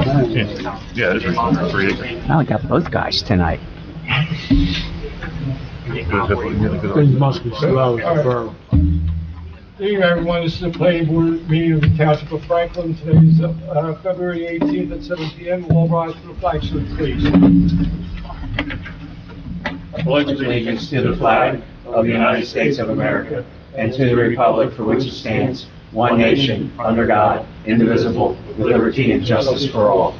Yeah, it's under 3 acres. I got both guys tonight. Things must be slow to burn. Good evening, everyone. This is the planning board meeting of the Township of Franklin. Today's February 18th at 7 p.m. We'll all rise to the flag salute, please. I pledge allegiance to the flag of the United States of America and to the republic for which it stands, one nation, under God, indivisible, with liberty and justice for all.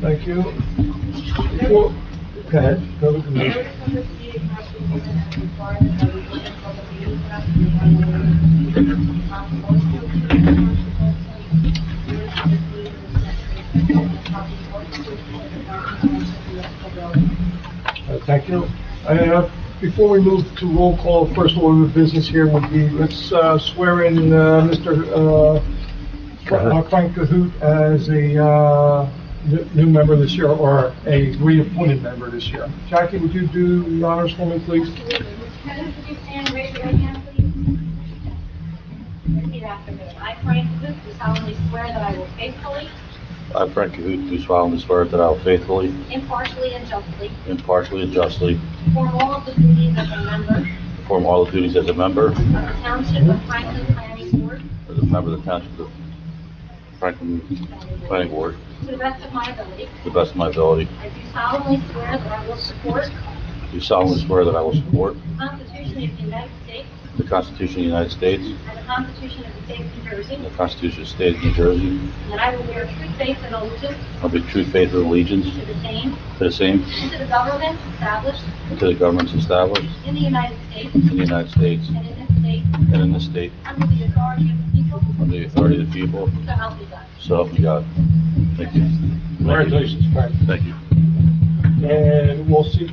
Thank you. Go ahead. Go with the meeting. Thank you. Before we move to roll call, first order of business here would be, let's swear in Mr. Frank Cahoot as a new member this year, or a reappointed member this year. Jackie, would you do the honors for me, please? Absolutely. Heather, would you stand and raise your right hand, please? Repeat after me. I, Frank Cahoot, do solemnly swear that I will faithfully, I, Frank Cahoot, do solemnly swear that I will faithfully, impartially, and justly perform perform all of the duties as a member of the of the Township of Franklin Planning Board as a member of the Township of Franklin Planning Board to the best of my ability. to the best of my ability. I do solemnly swear that I will support Do solemnly swear that I will support the Constitution of the United States the Constitution of the United States and the Constitution of the State of New Jersey, and the Constitution of the State of New Jersey. and that I will bear true faith and allegiance I'll be true faith and allegiance to to the same and to the governments established and to the governments established in the United States in the United States and in this state and in this state under the authority of the people, under the authority of the people, so help me God. so help me God. Thank you. Congratulations, Frank. Thank you. And we'll seat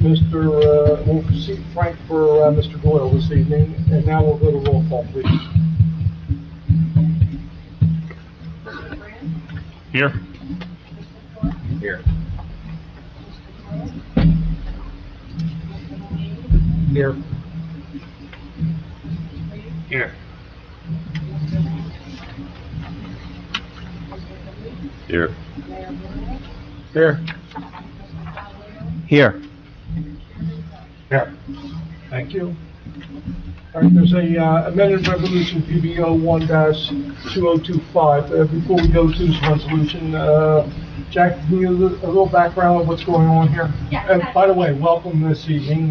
Frank for Mr. Doyle this evening, and now we'll go to roll call, please. Mr. Brand? Here. Mr. Here. Here. Here. Here. Here. Here. Here. Thank you. All right, there's a amended resolution PBO 1-2025. Before we go to this resolution, Jack, can you give a little background of what's going on here? Yes. And by the way, welcome this evening.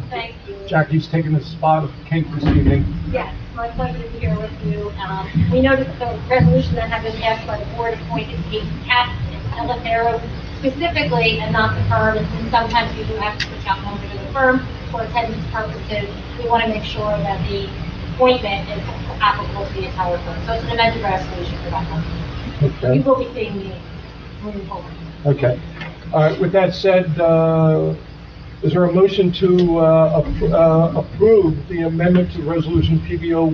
Thank you. Jackie's taking the spot of Kate this evening. Yes, my pleasure to be here with you. We noticed the resolution that had been passed by the board appointed Kate Katz and Ellen Barrow specifically, and not the firm, and sometimes we do have to switch out members of the firm for attendance purposes. We want to make sure that the appointment is applicable to the entire firm. So it's an amended resolution for that purpose. Okay. You will be seeing me moving forward. Okay. All right, with that said, is there a motion to approve the amendment to resolution PBO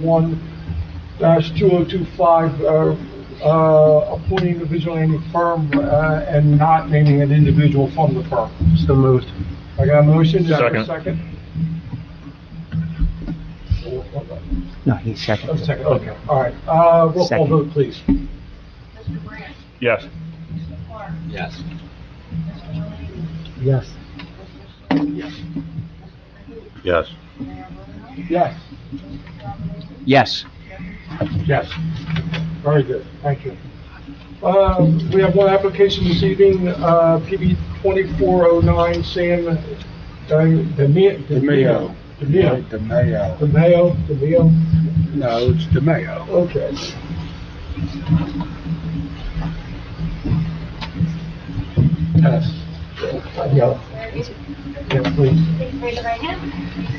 1-2025, appointing the vigilante firm and not naming an individual from the firm? So moved. I got a motion, is there a second? No, he Oh, seconded. second, okay, all right. Roll call Second. vote, please. Mr. Brandt? Yes. Mr. Clark? Yes. Mr. Lane? Yes. Yes. Yes. Yes. Yes. Very good, thank you. We have one application this evening, PB 2409, Sam DiMeo. No, it's DiMeo. Okay. Yes. Yeah, yeah, please. Please raise your right hand.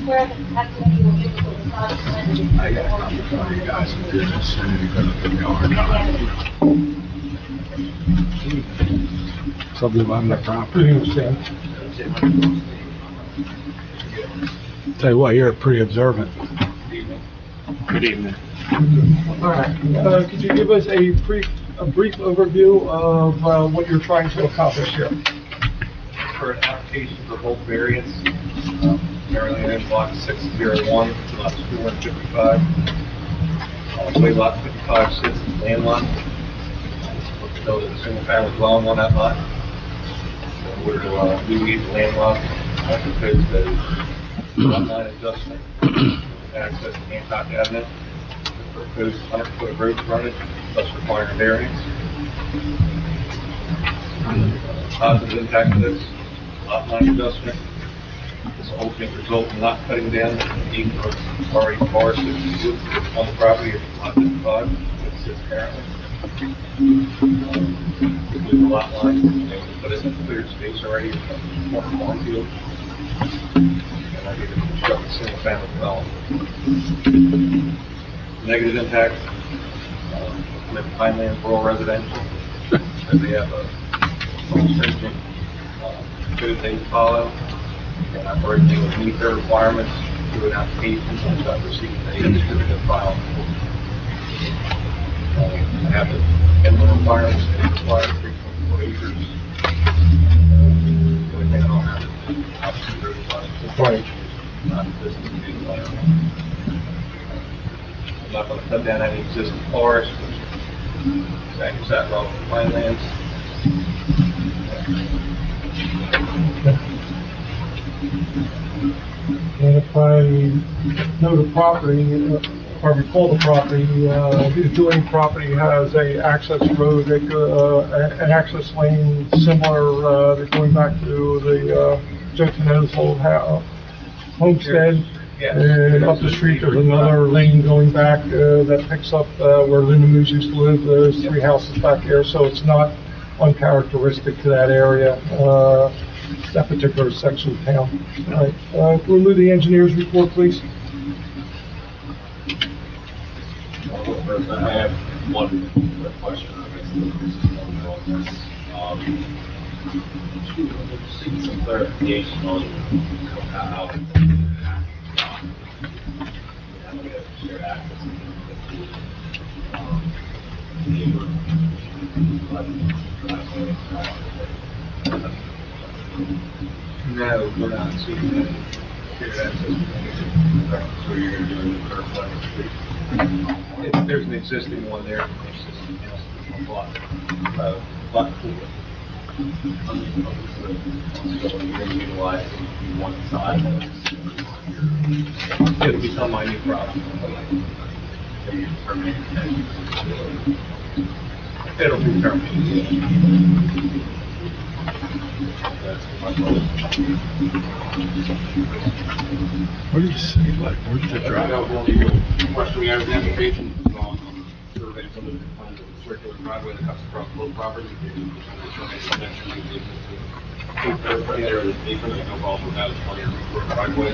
Swear that the testimony you will give before the Scottish Land. I got to tell you guys some business soon because it's gonna be hard. Something about the property. Good evening, Sam. Tell you what, you're pretty observant. Good evening. All right, could you give us a brief overview of what you're trying to accomplish here? For an application for bulk variance, Maryland block 601 to lot 255. The way lot 55 sits is landlocked. We're building a single-family dwelling on that lot. So we're, we need landlocked, I propose a lot line adjustment, access to Hancock Avenue. Proposed 100-foot of road frontage, thus requiring variance. Positive impact of this lot line adjustment. This will ultimately result in not cutting down the 8 of already forested wood on the property of lot 55, which sits currently. With the lot line, but it's a cleared space already in the corner cornfield. And I need to construct a single family development. Negative impact, Pineland rural residential, as they have a stringent code they follow, and I bring them to meet their requirements through an application, and I've received a certificate file. I have the inland requirements, they require 3.4 acres. The only thing I don't have is obviously the frontage, not business to do. I'm not going to cut down any existing forest, which that relevant pinelands. And if I know the property, if I recall the property, the adjoining property has a access road, an access lane similar, going back to the Joe Teno's old homestead. Yes. And up the street, there's another lane going back that picks up where Linda Moose used to live. There's 3 houses back there, so it's not uncharacteristic to that area, that particular section of town. All right, can we move the engineer's report, please? First, I have one quick question. Some clarification on how share access neighbor. No, we're not seeing that shared access. So you're going to do a new curb line on the street. If there's an existing one there, it's just one block, block 4. So you're going to utilize one side. It'll become my new problem. It'll be terminated. That's my question. What do you say, like, where's the drive? Question we have an application on survey some of the plans of the circular driveway that cuts across both properties. There is apron, no problem with that, it's 20 foot driveway.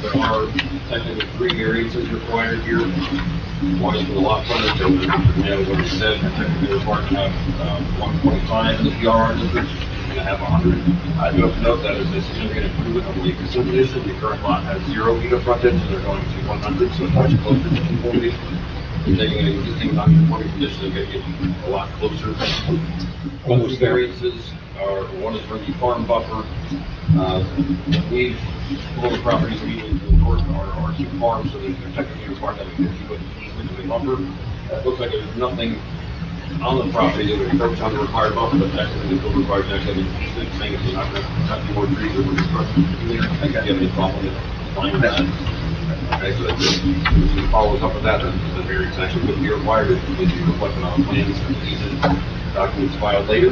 There are technically 3 variances required here. One is for the lot frontage, and what it said, technically required to have 1.5 in the PRR district, and have 100. I do have to note that is a significant improvement over the existing condition. The current lot has 0 feet of frontage, so they're going to 100, so it's much closer to conformity. Taking an existing non-conforming condition and getting it a lot closer. One of those variances are, one is for the farm buffer. We've, all the properties immediately to the north are 2 farms, so they're technically required to have a 50-foot easement to the buffer. It looks like there's nothing on the property that would encroach on the required buffer, but technically the code requires actually an easement, saying if you're not going to cut any more trees or construction there. I think if you have any problem with fine with that. Okay, so it follows up with that, and the variance actually would be required if it be reflected on plans and easement documents filed later.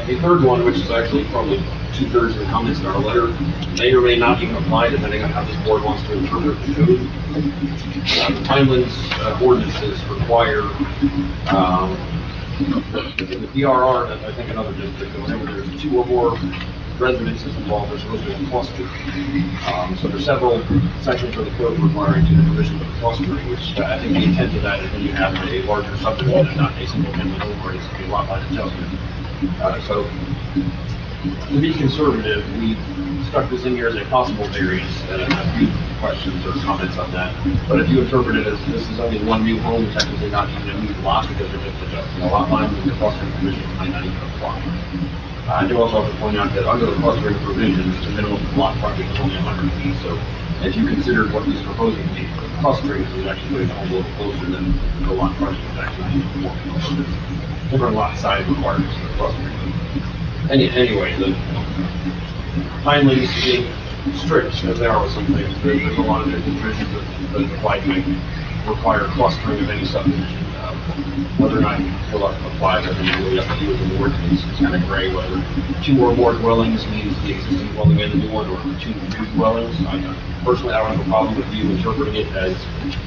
The third one, which is actually probably 2/3 of the comments in our letter, may or may not even apply depending on how this board wants to interpret the code. The Pinelands ordinances require the PRR, and I think another district, whenever there's 2 or more residences involved, there's supposed to be a cluster. So there's several sections of the code requiring to the permission for the clustering, which I think the intent of that is when you have a larger subdivision and not a single family home or a lot line adjustment. So to be conservative, we stuck this in here as a possible variance, and a few questions or comments on that. But if you interpret it as this is only one new home, technically not even a new lot because they're just adjusting a lot line, then the clustering permission might not even apply. I do also have to point out that under the clustering provisions, the minimum lot frontage is only 100 feet, so as you considered what he's proposing to be clustering, is actually putting a little closer than the lot frontage is actually more. Different lot size requirements for clustering. Anyway, the timeliness being strict, as they are with some things, there's a lot of different provisions that apply to require clustering of any subdivision. Whether or not you feel apply, I think really up to you as a board. It's kind of gray whether 2 or more dwellings means the existing dwelling and the new one, or 2 new dwellings. Personally, I don't have a problem with you interpreting it as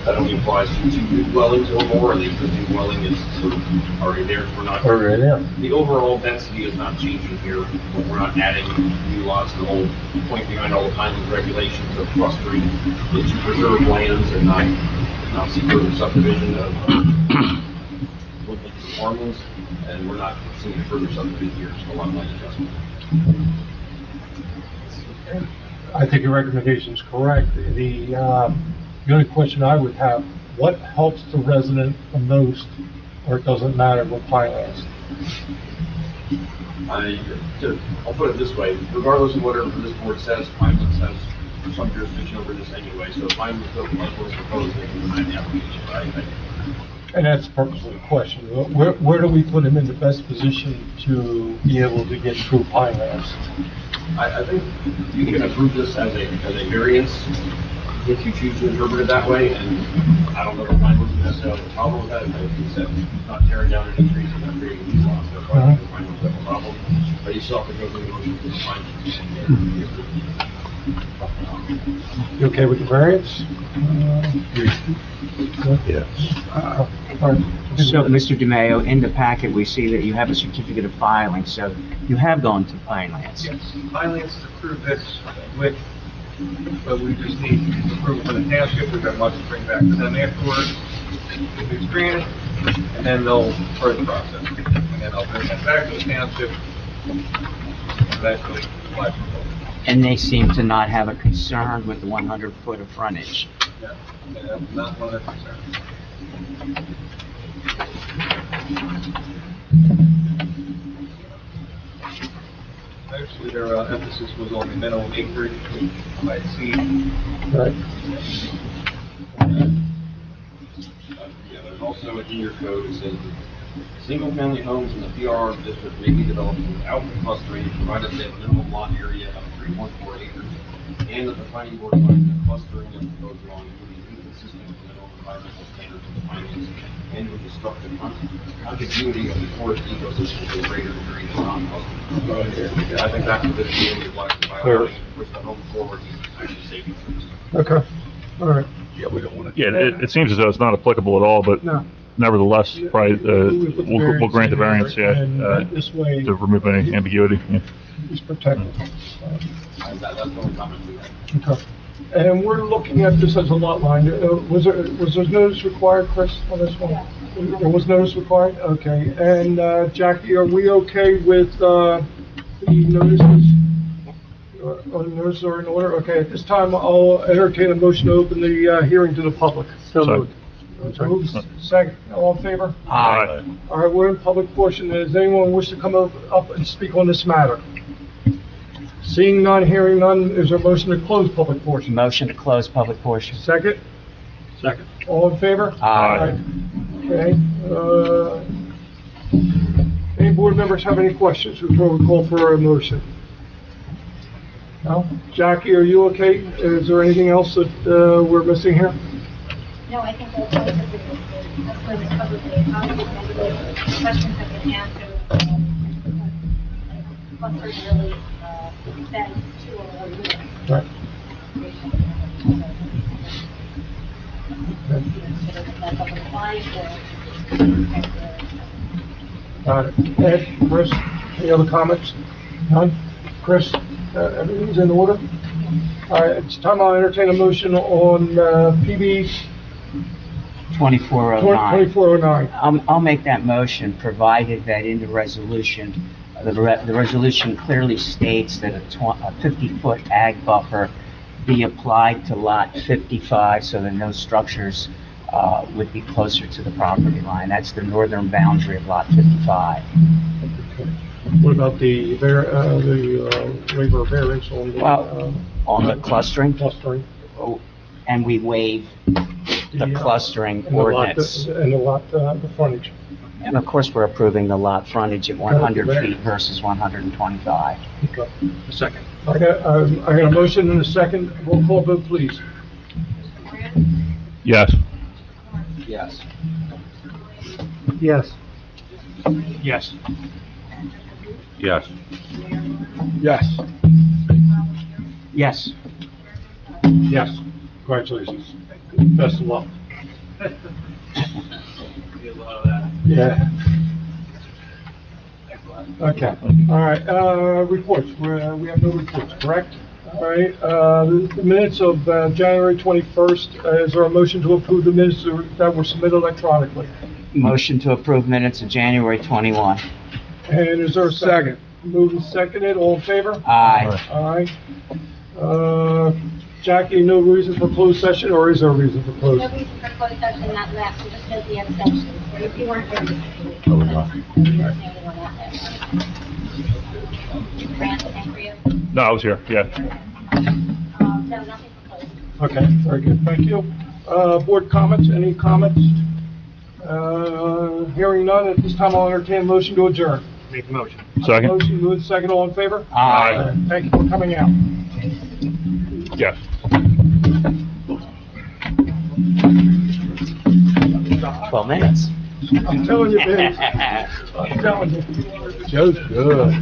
that only applies to 2 new dwellings or more, and the existing dwelling is sort of already there. We're not. Already there. The overall density is not changing here. We're not adding new lots. The whole point behind all the timeline regulations of clustering is to preserve lands and not see further subdivision of woodland farmlands, and we're not seeing further subdivision here, so a lot of land adjustment. I think your recommendation is correct. The only question I would have, what helps the resident the most, or it doesn't matter what Pinelands? I'll put it this way, regardless of whatever this board says, Pinelands has some jurisdiction over this anyway, so if Pinelands doesn't like what's proposed, they can deny the application. And that's the purpose of the question. Where do we put him in the best position to be able to get through Pinelands? I think you can approve this as a variance if you choose to interpret it that way, and I don't know if Pinelands would necessarily have a problem with that, but if you said not tearing down any trees and not creating these lots, that's why I think Pinelands would have a problem. But you still have to go through the motion to find. You okay with the variance? Yes. All right. So, Mr. DiMeo, in the packet, we see that you have a certificate of filing, so you have gone to Pinelands. Yes, Pinelands has approved this with, but we just need approval from the township. We've got much to bring back to them afterwards. If it's granted, and then they'll further process it. And then I'll bring that back to the township and eventually apply for it. And they seem to not have a concern with the 100 foot of frontage. Yeah, that's not one of their concerns. Actually, their emphasis was on the minimum acreage by sea. Right. Yeah, there's also in your code, it says that single-family homes in the PRR district may be developed without clustering, provided they have a minimum lot area of 3.4 acres, and that the planning board finds that clustering of proposed dwelling would be inconsistent with minimum environmental standards of the findings and would disrupt the contiguity of the forest ecosystem to a greater degree than non-clustering. I think that's what this means, is like, by allowing to push the home forward, is actually saving trees. Okay, all right. Yeah, we don't want to. Yeah, it seems as though it's not applicable at all, but No. nevertheless, probably, we'll grant the variance, And this way, to remove any ambiguity. Yeah. he's protected. That's the only comment we have. Okay. And we're looking at this as a lot line. Was there notice required, Chris, on this one? There was notice required? Okay. And Jackie, are we okay with the notices? Notices are in order? Okay, at this time, I'll entertain a motion to open the hearing to the public. So moved. Moved. Second, all in favor? Aye. All right, we're in public portion. Does anyone wish to come up and speak on this matter? Seeing none, hearing none, is there a motion to close public portion? Motion to close public portion. Second? Second. All in favor? Aye. Okay, any board members have any questions before we call for a motion? No? Jackie, are you okay? Is there anything else that, we're missing here? No, I think that's what the questions have been answered. Clusters really, says to or units. Right. That doesn't apply Got it. Ed, Chris, any other comments? None? Chris, everything's in order? All right, it's time I'll entertain a motion on, PB 2409. 2409. I'll make that motion, provided that in the resolution, the resolution clearly states that a 50-foot ag buffer be applied to lot 55, so that no structures would be closer to the property line. That's the northern boundary of lot 55. What about the waiver of variance on the, Well, on the clustering, clustering? and we waive the clustering And the lot- ordinance. And the frontage. And of course, we're approving the lot frontage at 100 feet versus 125. Okay. Second. I got a motion and a second. Roll call vote, please. Yes. Yes. Yes. Yes. Yes. Yes. Yes. Yes. Congratulations. Best of luck. Yeah. Okay, all right, reports, we have no reports, correct? All right, the minutes of January 21st, is there a motion to approve the minutes that were submitted electronically? Motion to approve minutes of January 21. And is there a second? Moved and seconded, all in favor? Aye. Aye. Jackie, no reason for closed session, or is there a reason for closed? No reason for closed session, that last, we just note the abstentions. Or if you weren't there, Grant, same for you? No, I was here, yeah. No, nothing for closed. Okay, very good, thank you. Board comments, any comments? Hearing none, at this time I'll entertain a motion to adjourn. Make a motion. Second? Motion moved, second, all in favor? Aye. Thank you for coming out. Yes. 12 minutes. I'm telling you, Vince. I'm telling you. Joe's good.